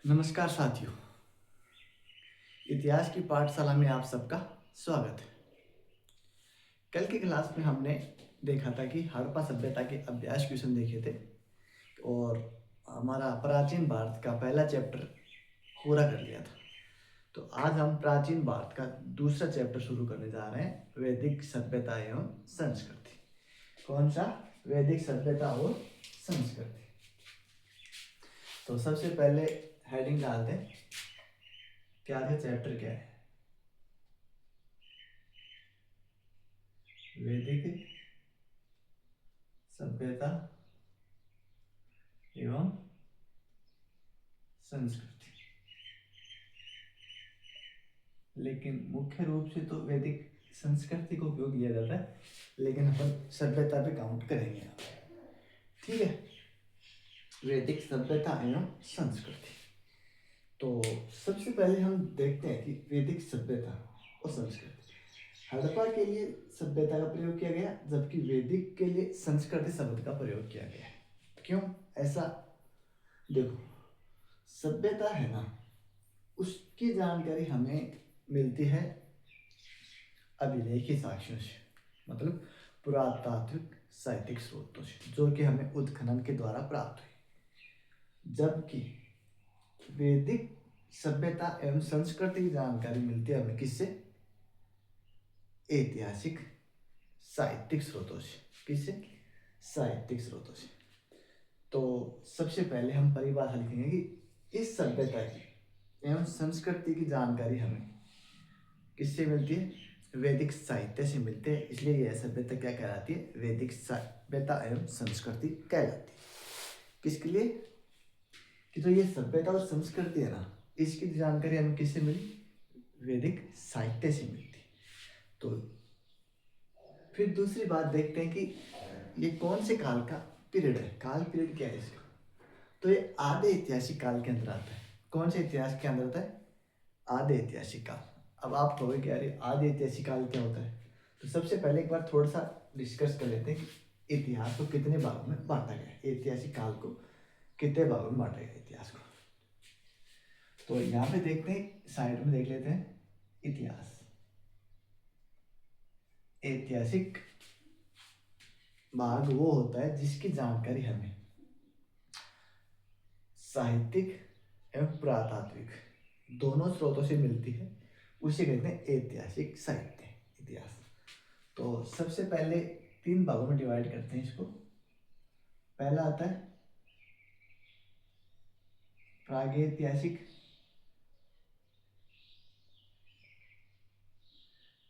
नमस्कार साथियों, इतिहास की पाठशाला में आप सबका स्वागत है। कल की क्लास में हमने देखा था कि हड़प्पा सभ्यता के अभ्यास क्वेश्चन देखे थे और हमारा प्राचीन भारत का पहला चैप्टर पूरा कर लिया था। तो आज हम प्राचीन भारत का दूसरा चैप्टर शुरू करने जा रहे हैं, वैदिक सभ्यता एवं संस्कृति। कौन सा? वैदिक सभ्यता और संस्कृति। तो सबसे पहले हेडिंग डालते हैं कि आज का चैप्टर क्या है। वैदिक सभ्यता एवं संस्कृति। लेकिन मुख्य रूप से तो वैदिक संस्कृति को उपयोग किया जाता है, लेकिन अपन सभ्यता पे काउंट करेंगे यहाँ पे। ठीक है, वैदिक सभ्यता एवं संस्कृति। तो सबसे पहले हम देखते हैं कि वैदिक सभ्यता और संस्कृति। हड़प्पा के लिए सभ्यता का प्रयोग किया गया, जबकि वैदिक के लिए संस्कृति शब्द का प्रयोग किया गया है। क्यों ऐसा? देखो, सभ्यता है ना, उसकी जानकारी हमें मिलती है अभिलेखी साक्ष्यों से, मतलब पुरातात्विक साहित्यिक स्रोतों से, जो कि हमें उत्खनन के द्वारा प्राप्त हुई। जबकि वैदिक सभ्यता एवं संस्कृति की जानकारी मिलती है हमें किससे? ऐतिहासिक साहित्यिक स्रोतों से। किससे? साहित्यिक स्रोतों से। तो सबसे पहले हम परिभाषा लिखेंगे कि इस सभ्यता की एवं संस्कृति की जानकारी हमें किससे मिलती है? वैदिक साहित्य से मिलते हैं। इसलिए यह सभ्यता क्या कहलाती है? वैदिक सभ्यता एवं संस्कृति कहलाती है। किसके लिए? कि जो ये सभ्यता और संस्कृति है ना, इसकी जानकारी हमें किससे मिली? वैदिक साहित्य से मिलती है। तो फिर दूसरी बात देखते हैं कि ये कौन से काल का पीरियड है। काल पीरियड क्या है इसका? तो ये आधे ऐतिहासिक काल के अंदर आता है। कौन से इतिहास के अंदर आता है? आधे ऐतिहासिक काल। अब आप कहोगे कि अरे आधे ऐतिहासिक काल क्या होता है? तो सबसे पहले एक बार थोड़ा सा डिस्कस कर लेते हैं कि इतिहास को कितने भागों में बांटा गया है, ऐतिहासिक काल को कितने भागों में बांटा गया इतिहास को। तो यहाँ पे देखते हैं, साइड में देख लेते हैं इतिहास। ऐतिहासिक भाग वो होता है जिसकी जानकारी हमें साहित्यिक एवं पुरातात्विक दोनों स्रोतों से मिलती है, उसे कहते हैं ऐतिहासिक साहित्य, इतिहास। तो सबसे पहले 3 भागों में डिवाइड करते हैं इसको। पहला आता है प्रागैतिहासिक,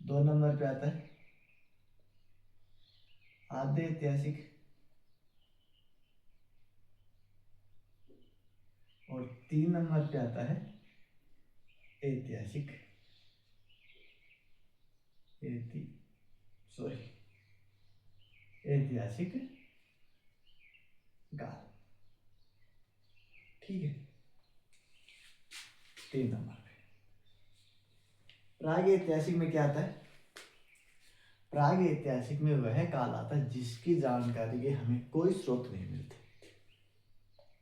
2 नंबर पे आता है आधे ऐतिहासिक, और 3 नंबर पे आता है ऐतिहासिक ऐतिहासिक काल। ठीक है, 3 नंबर पे। प्रागैतिहासिक में क्या आता है? प्रागैतिहासिक में वह काल आता है जिसकी जानकारी के हमें कोई स्रोत नहीं मिलते,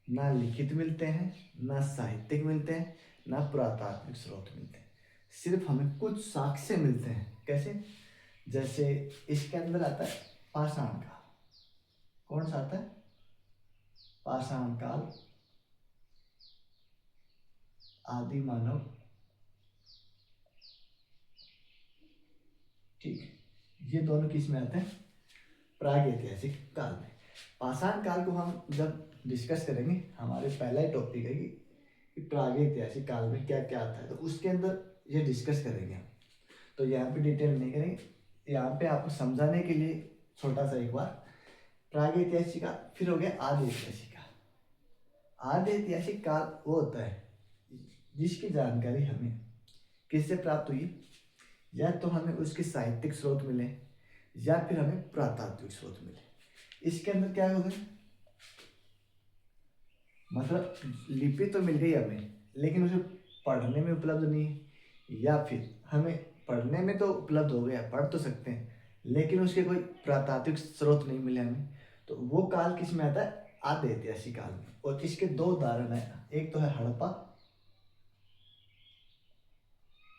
ना लिखित मिलते हैं, ना साहित्यिक मिलते हैं, ना पुरातात्विक स्रोत मिलते हैं। सिर्फ हमें कुछ साक्ष्य मिलते हैं। कैसे? जैसे इसके अंदर आता है पाषाण काल। कौन सा आता है? पाषाण काल, आदि मानव। ठीक है, ये दोनों किस में आते हैं? प्रागैतिहासिक काल में। पाषाण काल को हम जब डिस्कस करेंगे, हमारे पहला ही टॉपिक है कि प्रागैतिहासिक काल में क्या क्या आता है, तो उसके अंदर ये डिस्कस करेंगे हम। तो यहाँ पे डिटेल नहीं करेंगे, यहाँ पे आपको समझाने के लिए छोटा सा एक बार प्रागैतिहासिक काल, फिर हो गया आधे ऐतिहासिक काल। आधे ऐतिहासिक काल वो होता है जिसकी जानकारी हमें किससे प्राप्त हुई? या तो हमें उसके साहित्यिक स्रोत मिले, या फिर हमें पुरातात्विक स्रोत मिले। इसके अंदर क्या होगा? मतलब लिपि तो मिल गई हमें, लेकिन उसे पढ़ने में उपलब्ध नहीं है, या फिर हमें पढ़ने में तो उपलब्ध हो गया, पढ़ तो सकते हैं, लेकिन उसके कोई पुरातात्विक स्रोत नहीं मिले हमें। तो वो काल किस में आता है? आधे ऐतिहासिक काल में। और इसके 2 उदाहरण है, एक तो है हड़प्पा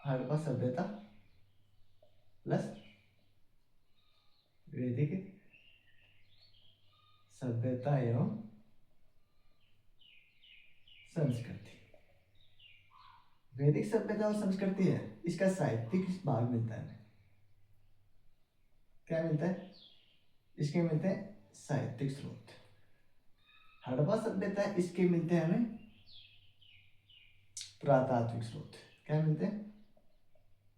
हड़प्पा सभ्यता प्लस वैदिक सभ्यता एवं संस्कृति। वैदिक सभ्यता और संस्कृति है, इसका साहित्यिक भाग मिलता है। क्या मिलता है? इसके मिलते हैं साहित्यिक स्रोत। हड़प्पा सभ्यता है, इसके मिलते हैं हमें पुरातात्विक स्रोत। क्या मिलते हैं?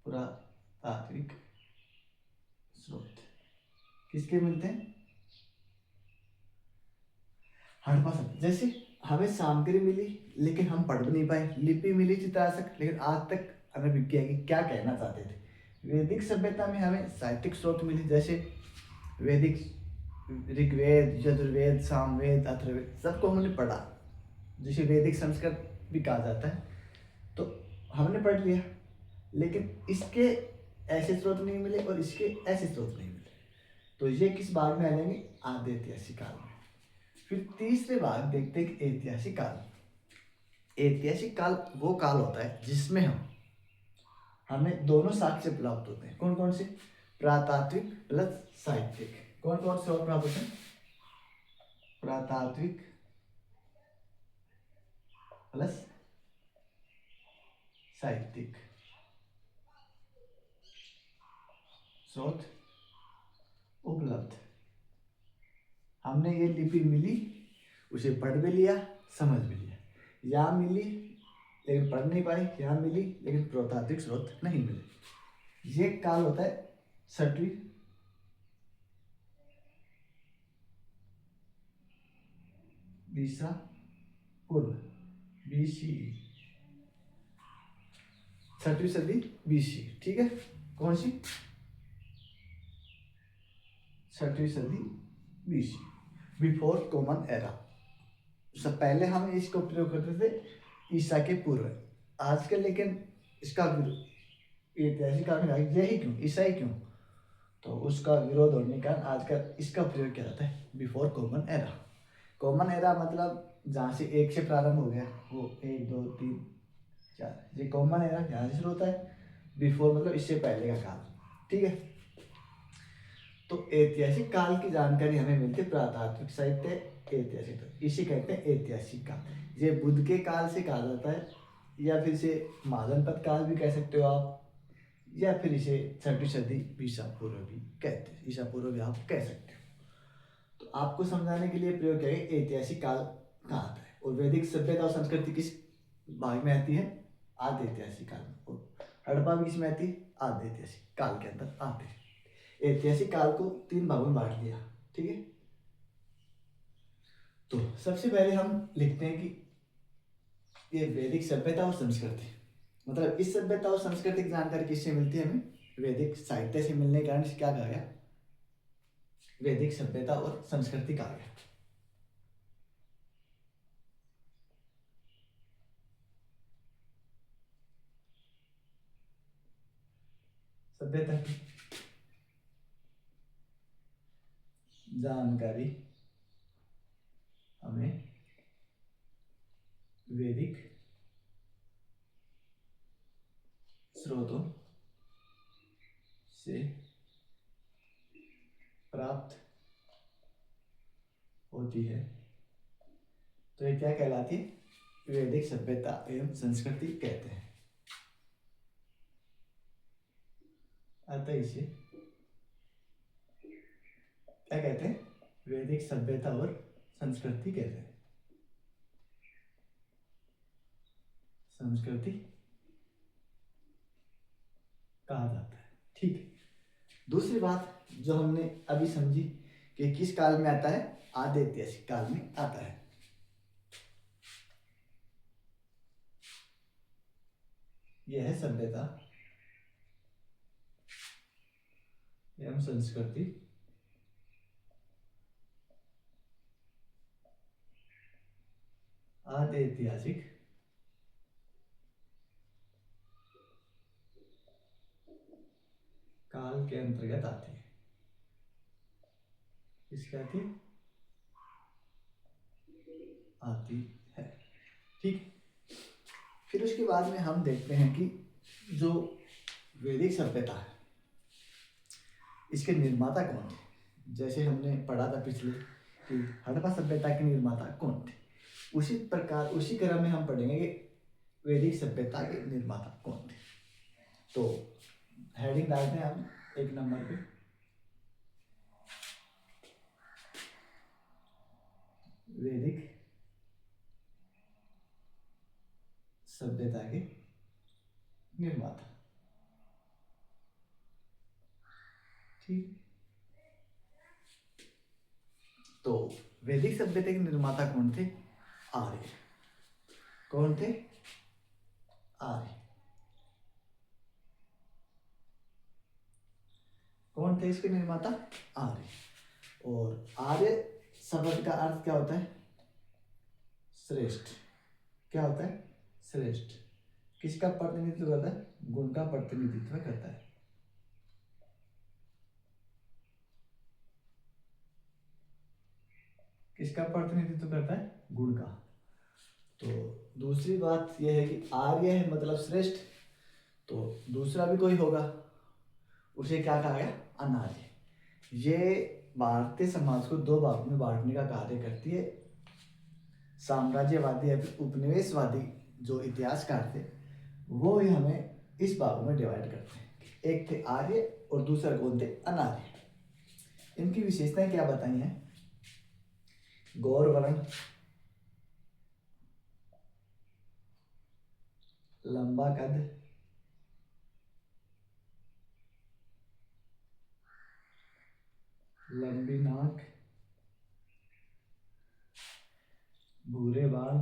पुरातात्विक स्रोत। किसके मिलते हैं? हड़प्पा सभ्यता। जैसे हमें सामग्री मिली लेकिन हम पढ़ भी नहीं पाए, लिपि मिली चित्राशक, लेकिन आज तक हमें विज्ञानी क्या कहना चाहते थे। वैदिक सभ्यता में हमें साहित्यिक स्रोत मिले, जैसे वैदिक ऋग्वेद, यजुर्वेद, सामवेद, अथर्ववेद, सबको हमने पढ़ा, जिसे वैदिक संस्कृत भी कहा जाता है। तो हमने पढ़ लिया, लेकिन इसके ऐसे स्रोत नहीं मिले और इसके ऐसे स्रोत नहीं मिले। तो ये किस भाग में आ जाएंगे? आद्य ऐतिहासिक काल में। फिर तीसरे भाग देखते हैं कि ऐतिहासिक काल। ऐतिहासिक काल वो काल होता है जिसमें हमें दोनों साक्ष्य प्राप्त होते हैं। कौन कौन से? पुरातात्विक प्लस साहित्यिक। कौन कौन से और प्राप्त होते हैं? पुरातात्विक प्लस साहित्यिक स्रोत उपलब्ध। हमने ये लिपि मिली, उसे पढ़ भी लिया, समझ भी लिया। यहाँ मिली लेकिन पढ़ नहीं पाई, यहाँ मिली लेकिन पुरातात्विक स्रोत नहीं मिले। ये काल होता है 6वीं ईसा पूर्व, BCE, 6वीं सदी BCE। ठीक है, कौन सी? 6वीं सदी BC, बिफोर कॉमन एरा। सब पहले हम इसको प्रयोग करते थे ईसा के पूर्व। आजकल लेकिन इसका ऐतिहासिक कारण यही क्यों, ईसा ही क्यों? तो उसका विरोध होने के कारण आजकल इसका प्रयोग किया जाता है before common era. Common era मतलब जहाँ से एक से प्रारंभ हो गया, वो 1 2 3 4, ये कॉमन एरा यहाँ से शुरू होता है। बिफोर मतलब इससे पहले का काल। ठीक है, तो ऐतिहासिक काल की जानकारी हमें मिलती है पुरातात्विक साहित्य, ऐतिहासिक, तो इसे कहते हैं ऐतिहासिक काल। ये बुद्ध के काल से कहा जाता है, या फिर इसे महाजनपद काल भी कह सकते हो आप, या फिर इसे 6वीं सदी ईसा पूर्व भी कहते हैं, ईसा पूर्व भी आप कह सकते हो। तो आपको समझाने के लिए प्रयोग किया गया ऐतिहासिक काल कहाँ आता है। और वैदिक सभ्यता और संस्कृति किस भाग में आती है? आद्य ऐतिहासिक काल में। और हड़प्पा भी किसमें आती है? आद्य ऐतिहासिक काल के अंदर आते हैं। ऐतिहासिक काल को 3 भागों में बांट लिया। ठीक है, तो सबसे पहले हम लिखते हैं कि ये वैदिक सभ्यता और संस्कृति, मतलब इस सभ्यता और संस्कृति की जानकारी किससे मिलती है? हमें वैदिक साहित्य से मिलने के कारण इसे क्या कहा गया? वैदिक सभ्यता और संस्कृति कहा गया। सभ्यता की जानकारी हमें वैदिक स्रोतों से प्राप्त होती है। तो ये क्या कहलाती है? वैदिक सभ्यता एवं संस्कृति कहते हैं। अतः इसे क्या कहते हैं? वैदिक सभ्यता और संस्कृति कहते हैं। संस्कृति कहा जाता है। ठीक है, दूसरी बात जो हमने अभी समझी कि किस काल में आता है? आद्य ऐतिहासिक काल में आता है। यह है सभ्यता एवं संस्कृति आद्य ऐतिहासिक काल के अंतर्गत आती है। किसके आती है? आती है। ठीक, फिर उसके बाद में हम देखते हैं कि जो वैदिक सभ्यता, इसके निर्माता कौन थे? जैसे हमने पढ़ा था पिछले कि हड़प्पा सभ्यता के निर्माता कौन थे, उसी प्रकार उसी क्रम में हम पढ़ेंगे कि वैदिक सभ्यता के निर्माता कौन थे। तो हेडिंग डालते हैं हम 1 नंबर पे, वैदिक सभ्यता के निर्माता। ठीक, तो वैदिक सभ्यता के निर्माता कौन थे? आर्य। कौन थे? आर्य। कौन थे इसके निर्माता? आर्य। और आर्य शब्द का अर्थ क्या होता है? श्रेष्ठ। क्या होता है? श्रेष्ठ। किसका प्रतिनिधित्व करता है? गुण का प्रतिनिधित्व करता है। किसका प्रतिनिधित्व करता है? गुण का। तो दूसरी बात यह है कि आर्य है मतलब श्रेष्ठ, तो दूसरा भी कोई होगा, उसे क्या कहा गया? अनार्य। ये भारतीय समाज को 2 भागों में बांटने का कार्य करती है। साम्राज्यवादी या फिर उपनिवेशवादी जो इतिहासकार थे वो ही हमें इस भागों में डिवाइड करते हैं। एक थे आर्य और दूसरा कौन थे? अनार्य। इनकी विशेषताएं क्या बताई हैं? गौर वर्ण, लंबा कद, लंबी नाक, भूरे बाल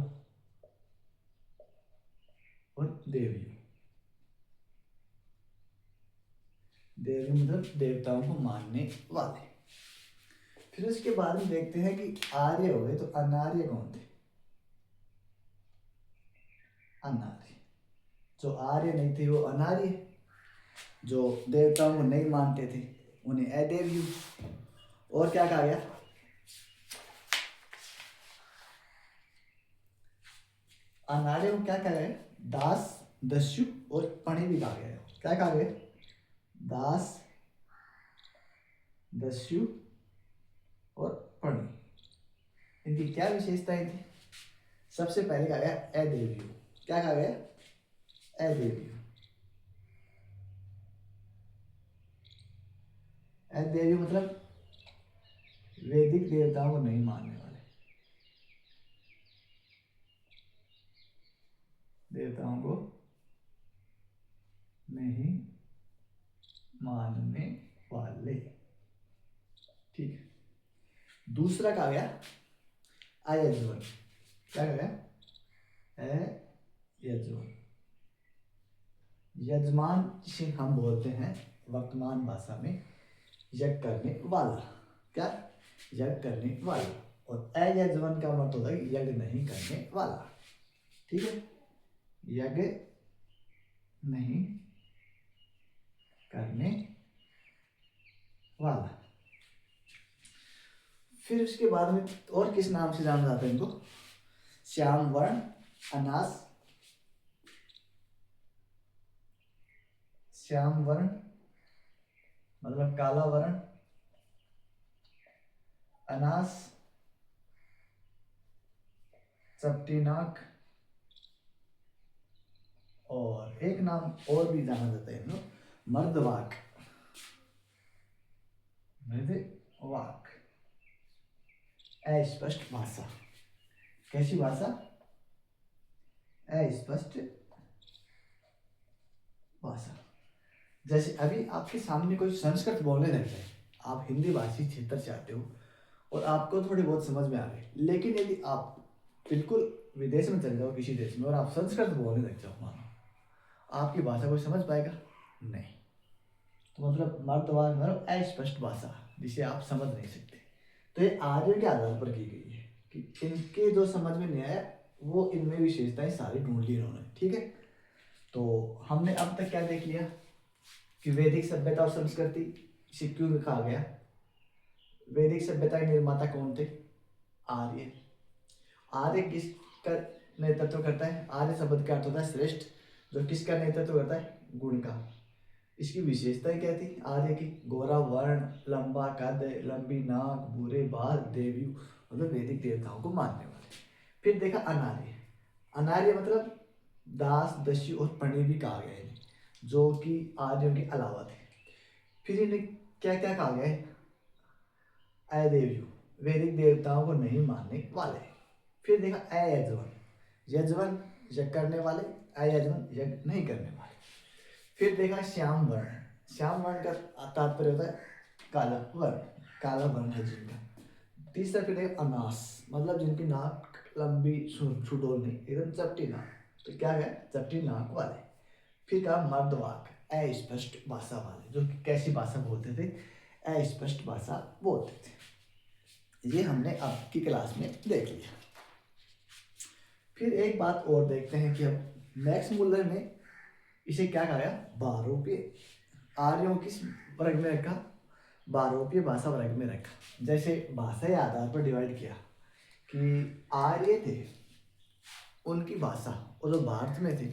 और देवी। देवी मतलब देवताओं को मानने वाले। फिर उसके बाद में देखते हैं कि आर्य हो गए, तो अनार्य कौन थे? अनार्य। जो आर्य नहीं थे वो अनार्य, जो देवताओं को नहीं मानते थे उन्हें अदेव्यु। और क्या कहा गया? अनार्य को क्या कहा गया? दास, दस्यु और पणि भी कहा गया। क्या कहा गया? दास, दस्यु और पणि। इनकी क्या विशेषताएं थी? सबसे पहले कहा गया अदेव्यु। क्या कहा गया? अदेव्यु। अदेव्यु मतलब वैदिक देवताओं को नहीं मानने वाले, देवताओं को नहीं मानने वाले। ठीक है। दूसरा कहा गया अयजवन। क्या कहा गया? अयजवन। यजमान जिसे हम बोलते हैं वर्तमान भाषा में यज्ञ करने वाला। क्या? यज्ञ करने वाला। और अयजवन का मतलब होता है यज्ञ नहीं करने वाला। ठीक है, यज्ञ नहीं करने वाला। फिर उसके बाद में और किस नाम से जाना जाता है इनको? श्याम वर्ण, अनास, श्याम वर्ण मतलब काला वर्ण, अनास चपटी नाक, और एक नाम और भी जाना जाता है इनको, मर्दवाक। मृदवाक। अस्पष्ट भाषा। कैसी भाषा? अस्पष्ट भाषा। जैसे अभी आपके सामने कोई संस्कृत बोलने लग जाए, आप हिंदी भाषी क्षेत्र से आते हो और आपको थोड़ी बहुत समझ में आ गई, लेकिन यदि आप बिल्कुल विदेश में चले जाओ किसी देश में और आप संस्कृत बोलने लग जाओ, मानो आपकी भाषा कोई समझ पाएगा? नहीं। तो मतलब मर्दवाक मतलब अस्पष्ट भाषा जिसे आप समझ नहीं सकते। तो ये आर्य के आधार पर की गई है कि इनके जो समझ में नहीं आया वो इनमें विशेषताएं सारी ढूंढ ली इन्होंने। ठीक है, तो हमने अब तक क्या देख लिया कि वैदिक सभ्यता और संस्कृति इसे क्यों कहा गया? वैदिक सभ्यता के निर्माता कौन थे? आर्य। आर्य किसका नेतृत्व करता है? आर्य शब्द का अर्थ होता है श्रेष्ठ, जो किसका नेतृत्व करता है? गुण का। इसकी विशेषताएं क्या थी आर्य की? गोरा वर्ण, लंबा कद, लंबी नाक, भूरे बाल, देवी मतलब वैदिक देवताओं को मानने वाले। फिर देखा अनार्य। अनार्य मतलब दास, दस्यु और पणि भी कहा गया है, जो कि आर्यों के अलावा थे। फिर इन्हें क्या क्या कहा गया है? अदेव्यु, वैदिक देवताओं को नहीं मानने वाले। फिर देखा अयजवन, यजवन यज्ञ करने वाले, अयजवन यज्ञ नहीं करने वाले। फिर देखा श्याम वर्ण। श्याम वर्ण का तात्पर्य होता है काला वर्ण, काला वर्ण है जिनका। तीसरा फिर देखा अनास, मतलब जिनकी नाक लंबी सुडौल नहीं, एकदम चपटी नाक, तो क्या है? चपटी नाक वाले। फिर कहा मर्दवाक, अस्पष्ट भाषा वाले, जो कि कैसी भाषा बोलते थे? अस्पष्ट भाषा बोलते थे। ये हमने अब की क्लास में देख लिया। फिर एक बात और देखते हैं कि अब मैक्स मुलर ने इसे क्या कहा? बारोपीय। आर्यों किस वर्ग में रखा? बारोपीय भाषा वर्ग में रखा। जैसे भाषा के आधार पर डिवाइड किया कि आर्य थे, उनकी भाषा, और जो भारत में थे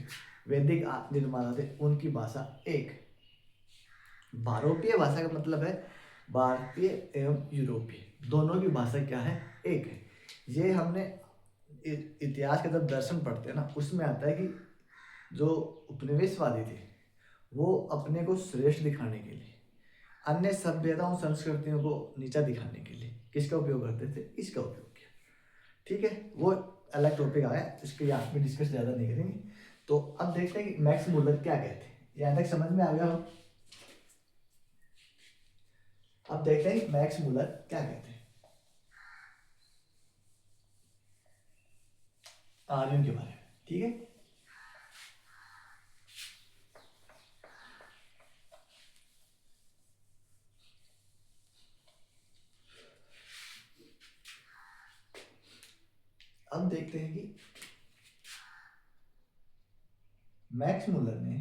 वैदिक निर्माता थे, उनकी भाषा एक। बारोपीय भाषा का मतलब है भारतीय एवं यूरोपीय, दोनों की भाषा क्या है? एक है। ये हमने इतिहास के जब दर्शन पढ़ते हैं ना, उसमें आता है कि जो उपनिवेशवादी थे वो अपने को श्रेष्ठ दिखाने के लिए, अन्य सभ्यताओं संस्कृतियों को नीचा दिखाने के लिए किसका उपयोग करते थे? इसका उपयोग किया। ठीक है, वो अलग टॉपिक आया, इसके यहाँ पे डिस्कस ज़्यादा नहीं करेंगे। तो अब देखते हैं कि मैक्स मुलर क्या कहते हैं। यहाँ तक समझ में आ गया हो? अब देखते हैं कि मैक्स मुलर क्या कहते हैं आर्यों के बारे में। ठीक है, अब देखते हैं कि मैक्स मुलर ने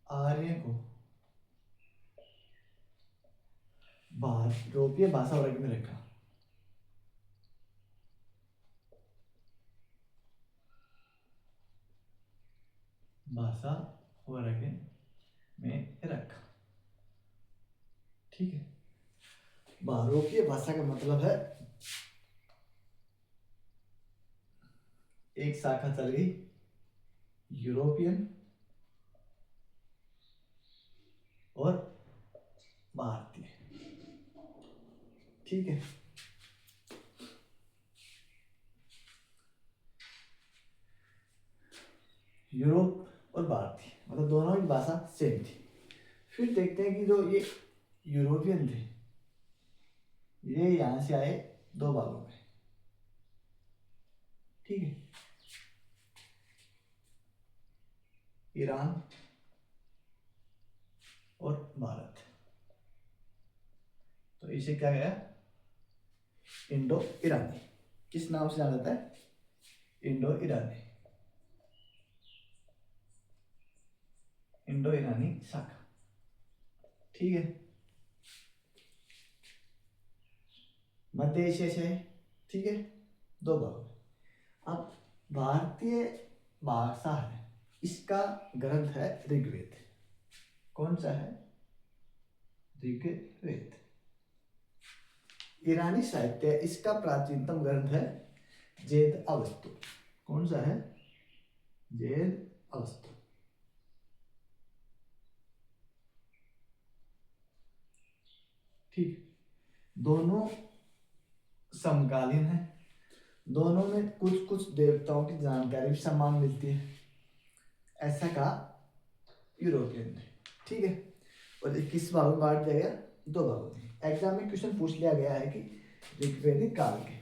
आर्य को यूरोपीय भाषा वर्ग में रखा। भाषा वर्ग में रखा। ठीक है, यूरोपीय भाषा का मतलब है एक शाखा चल गई यूरोपियन और भारतीय। ठीक है, यूरोप और भारतीय मतलब दोनों की भाषा सेम थी। फिर देखते हैं कि जो ये यूरोपियन थे, ये यहां से आए दो भागों में। ठीक है, ईरान और भारत, तो इसे क्या गया? इंडो ईरानी। किस नाम से जाना जाता है? इंडो ईरानी, इंडो ईरानी शाखा। ठीक है, मध्य एशिया से है। ठीक है, दो भाग। अब भारतीय भाषा है, इसका ग्रंथ है ऋग्वेद। कौन सा है? ऋग्वेद। ईरानी साहित्य, इसका प्राचीनतम ग्रंथ है वेद अवस्तु। कौन सा है? वेद अवस्तु। ठीक, दोनों समकालीन है, दोनों में कुछ कुछ देवताओं की जानकारी भी समान मिलती है, ऐसा कहा यूरोपियन ने। ठीक है, और किस भाग में बांट दिया गया? दो भागों में। एग्जाम में क्वेश्चन पूछ लिया गया है कि ऋग्वेदिक काल के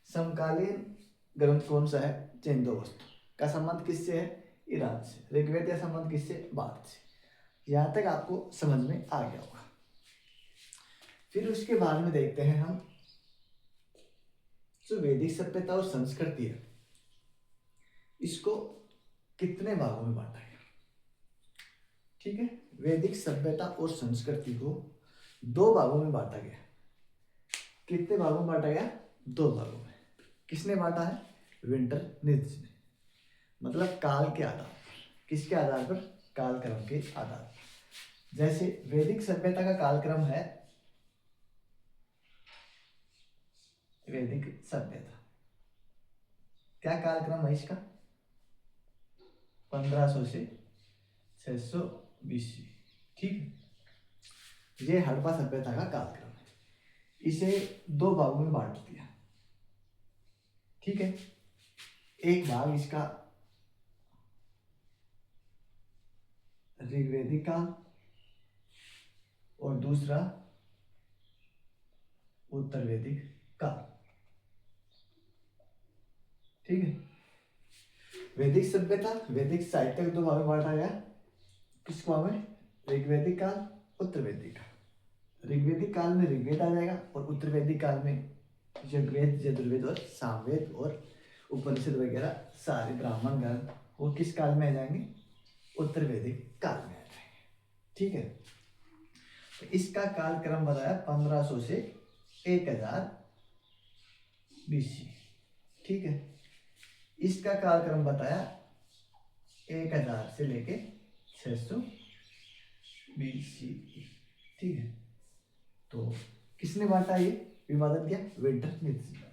समकालीन ग्रंथ कौन सा है? छंदोबस्तु का संबंध किससे है? ईरान से। ऋग्वेद का संबंध किससे? भारत से। यहाँ तक आपको समझ में आ गया होगा। फिर उसके बाद में देखते हैं हम जो वैदिक सभ्यता और संस्कृति है, इसको कितने भागों में बांटा गया? ठीक है, वैदिक सभ्यता और संस्कृति को दो भागों में बांटा गया। कितने भागों में बांटा गया? दो भागों में। किसने बांटा है? विंटर नृत्य में, मतलब काल के आधार पर। किसके आधार पर? कालक्रम के आधार पर। जैसे वैदिक सभ्यता का कालक्रम है, वैदिक सभ्यता क्या कालक्रम है इसका? 1500 से 600 BC। ठीक है, ये हड़प्पा सभ्यता का कालक्रम है। इसे 2 भागों में बांट दिया। ठीक है, एक भाग इसका ऋग्वैदिक काल और दूसरा उत्तर वैदिक काल। ठीक है, वैदिक सभ्यता, वैदिक साहित्य को 2 भाग में बांटा गया। किस भाग में? ऋग्वैदिक काल, उत्तर वैदिक काल। ऋग्वैदिक काल में ऋग्वेद आ जाएगा और उत्तर वैदिक काल में यजुर्वेद, यजुर्वेद और सामवेद और उपनिषद वगैरह सारे ब्राह्मण ग्रंथ वो किस काल में आ जाएंगे? उत्तर वैदिक काल में आ जाएंगे। ठीक है, तो इसका कालक्रम बताया 1500 से 1000 BC। ठीक है, इसका कालक्रम बताया 1000 से लेके 600 BC। ठीक है, तो किसने बांटा? ये विभाजन किया विंटर नृत्य।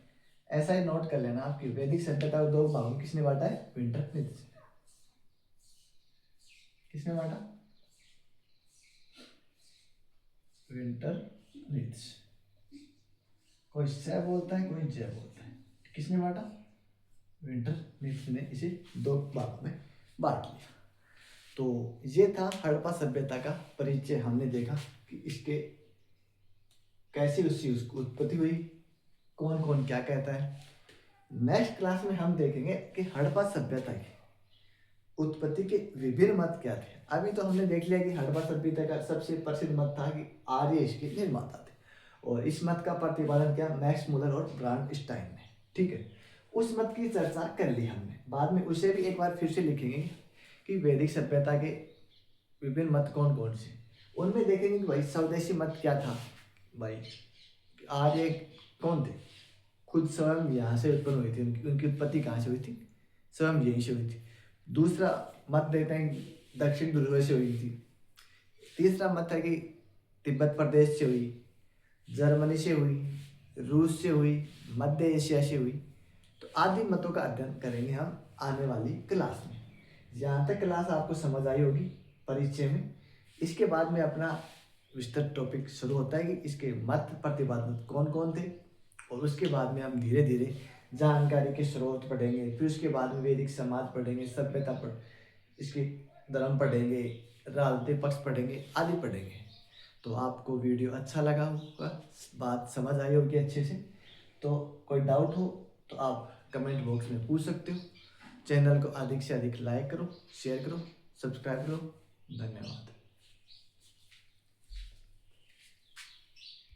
ऐसा ही नोट कर लेना आपकी वैदिक सभ्यता को 2 भागों में किसने बांटा है? विंटर नृत्य। किसने बांटा? विंटर नृत्य। कोई स बोलता है, कोई जय बोलता है। किसने बांटा? विंटर नृत्य ने इसे 2 भागों में बांट लिया। तो ये था हड़प्पा सभ्यता का परिचय। हमने देखा कि इसके कैसे उसकी उत्पत्ति हुई, कौन कौन क्या कहता है। नेक्स्ट क्लास में हम देखेंगे कि हड़प्पा सभ्यता की उत्पत्ति के विभिन्न मत क्या थे। अभी तो हमने देख लिया कि हड़प्पा सभ्यता का सबसे प्रसिद्ध मत था कि आर्य इसके निर्माता थे, और इस मत का प्रतिपादन किया मैक्स मुलर और ब्रांडस्टाइन ने। ठीक है, उस मत की चर्चा कर ली हमने, बाद में उसे भी एक बार फिर से लिखेंगे कि वैदिक सभ्यता के विभिन्न मत कौन कौन से। उनमें देखेंगे कि भाई स्वदेशी मत क्या था, भाई आर्य कौन थे, खुद स्वयं यहाँ से उत्पन्न हुई थी, उनकी उत्पत्ति कहाँ से हुई थी? स्वयं यहीं से हुई थी। दूसरा मत देते हैं दक्षिण ध्रुव से हुई थी। तीसरा मत है कि तिब्बत प्रदेश से हुई, जर्मनी से हुई, रूस से हुई, मध्य एशिया से हुई। तो आदि मतों का अध्ययन करेंगे हम आने वाली क्लास में। यहाँ तक क्लास आपको समझ आई होगी परिचय में। इसके बाद में अपना विस्तृत टॉपिक शुरू होता है कि इसके मत प्रतिपादन कौन कौन थे, और उसके बाद में हम धीरे धीरे जानकारी के स्रोत पढ़ेंगे। फिर उसके बाद में वैदिक समाज पढ़ेंगे, सभ्यता पढ़, इसके धर्म पढ़ेंगे, राजनीतिक पक्ष पढ़ेंगे, आदि पढ़ेंगे। तो आपको वीडियो अच्छा लगा होगा, बात समझ आई होगी अच्छे से। तो कोई डाउट हो तो आप कमेंट बॉक्स में पूछ सकते हो। चैनल को अधिक से अधिक लाइक करो, शेयर करो, सब्सक्राइब करो। धन्यवाद।